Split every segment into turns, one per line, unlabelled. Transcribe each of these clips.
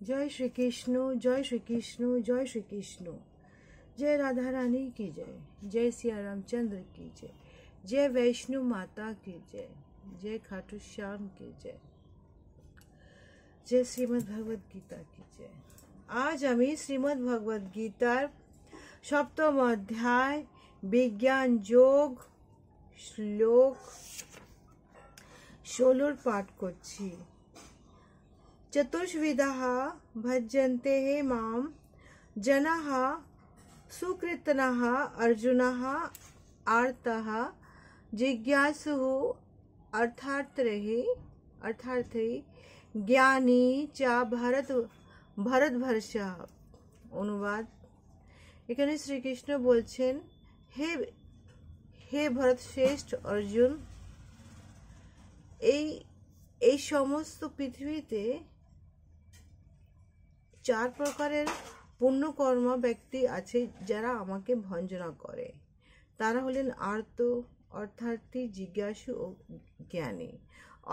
जय श्री कृष्ण, जय श्री कृष्ण, जय श्री कृष्ण। जय राधा रानी की जय, जय सिया रामचंद्र की जय, जय वैष्णो माता की जय, जय खाटू श्याम की जय, जय श्रीमद् भगवद गीता की जय। आज हमें श्रीमद् भगवद गीतार सप्तम अध्याय विज्ञान যোগ श्लोक 16 पाठ করছি। चतुर्विधाः भजन्ते मां जनाः सुकृतनः अर्जुनः आर्तः जिज्ञासुः अर्थार्थी ज्ञानी च भरतवर्षः। অনুবাদ। এখানে শ্রীকৃষ্ণ বলছেন, হে ভরত শ্রেষ্ঠ অর্জুন, এই সমস্ত পৃথিবীতে 4 প্রকারের পুণ্যকর্ম ব্যক্তি আছে যারা আমাকে ভঞ্জনা করে। তারা হলেন আর্ত, অর্থার্থী, জিজ্ঞাসু ও জ্ঞানী।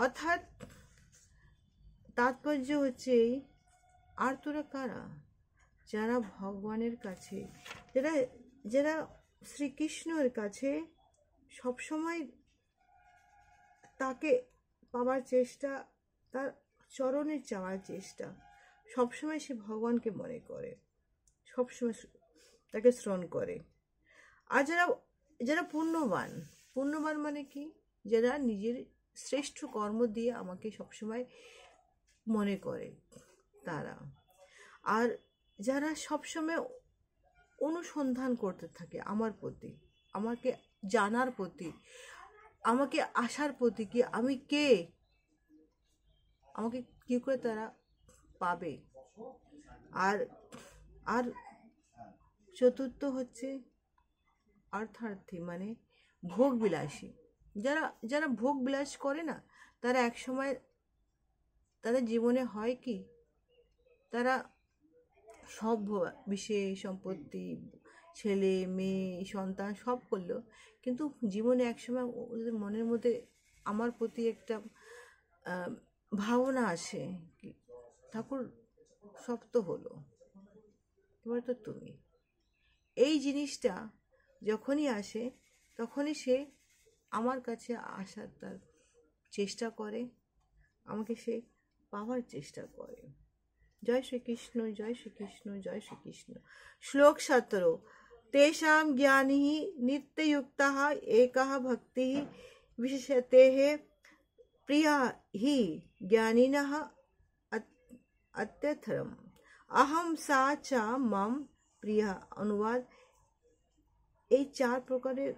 অর্থাৎ তাৎপর্য হচ্ছে আর্তরা কারা? যারা ভগবানের কাছে, যারা শ্রীকৃষ্ণের কাছে সবসময় তাকে পাওয়ার চেষ্টা, তার চরণে যাওয়ার চেষ্টা, সবসময় সে ভগবানকে মনে করে, সবসময় তাকে স্মরণ করে। আর যারা পুণ্যবান মানে কি? যারা নিজের শ্রেষ্ঠ কর্ম দিয়ে আমাকে সবসময় মনে করে তারা। আর যারা সবসময় অনুসন্ধান করতে থাকে আমার প্রতি, আমাকে জানার প্রতি, আমাকে আসার প্রতি, কি আমি কে, আমাকে কি করে তারা পাবে। আর চতুর্থ হচ্ছে অর্থার্থী, মানে ভোগ বিলাসী। যারা ভোগ বিলাস করে না, তারা এক সময় তাদের জীবনে হয় কি, তারা সব বিষয় সম্পত্তি, ছেলে মেয়ে সন্তান সব করলো, কিন্তু জীবনে একসময় ওদের মনের মধ্যে আমার প্রতি একটা ভাবনা আসে, ঠাকুর সব তো হলো, এবার তো তুমি। এই জিনিসটা যখনই আসে তখনই সে আমার কাছে আসার তার চেষ্টা করে, আমাকে সে পাওয়ার চেষ্টা করে। জয় শ্রীকৃষ্ণ, জয় শ্রীকৃষ্ণ, জয় শ্রীকৃষ্ণ। শ্লোক 17। तेषां ज्ञानी नित्ययुक्तः एकः भक्तिः विशेषतेः प्रिया हि ज्ञानिनः अत्यथरम् अहम सा च मम प्रिया। অনুবাদ। এই 4 প্রকারের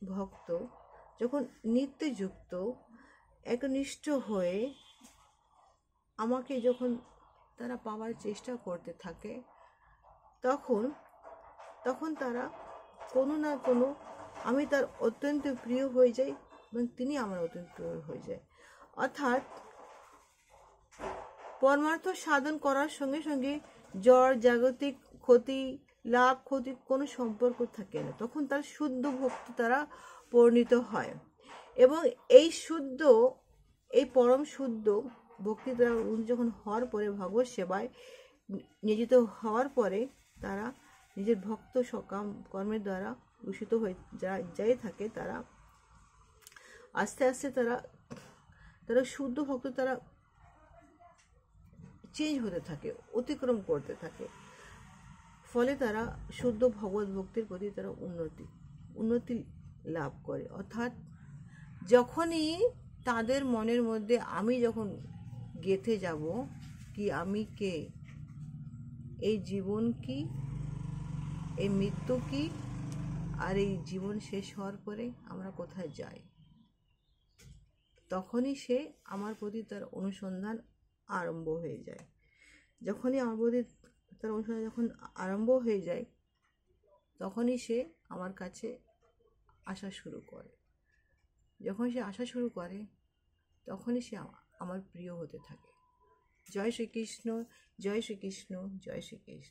ভক্ত যখন নিত্যযুক্ত একনিষ্ঠ হয়ে আমাকে যখন তারা পাওয়ার চেষ্টা করতে থাকে, তখন তারা কোনো না কোনো, আমি তার অত্যন্ত প্রিয় হয়ে যাই এবং তিনি আমার অত্যন্ত প্রিয় হয়ে যায়। অর্থাৎ পরমার্থ সাধন করার সঙ্গে সঙ্গে জড় জাগতিক ক্ষতি, লাভ ক্ষতি কোনো সম্পর্ক থাকে না, তখন তার শুদ্ধ ভক্তি তারা পরিণত হয়। এবং এই পরম শুদ্ধ ভক্তি দ্বারা যখন হওয়ার পরে, ভগবত সেবায় নিয়োজিত হওয়ার পরে, তারা নিজের ভক্ত সকাম কর্মের দ্বারা দূষিত হয়ে যাই থাকে, তারা আস্তে আস্তে তারা শুদ্ধ ভক্ত তারা চেঞ্জ হতে থাকে, অতিক্রম করতে থাকে। ফলে তারা শুদ্ধ ভগবত ভক্তির প্রতি তারা উন্নতি লাভ করে। অর্থাৎ যখনই তাদের মনের মধ্যে আমি যখন গেঁথে যাব কি আমি কে, এই জীবন কি, এই মৃত্যু কি, আর এই জীবন শেষ হওয়ার পরে আমরা কোথায় যাই, তখনই সে আমার প্রতি তার অনুসন্ধান আরম্ভ হয়ে যায়। যখনই আমার প্রতি তার অনুসন্ধান যখন আরম্ভ হয়ে যায়, তখনই সে আমার কাছে আসা শুরু করে। যখন সে আসা শুরু করে, তখনই সে আমার প্রিয় হতে থাকে। জয় শ্রীকৃষ্ণ, জয় শ্রীকৃষ্ণ, জয় শ্রীকৃষ্ণ।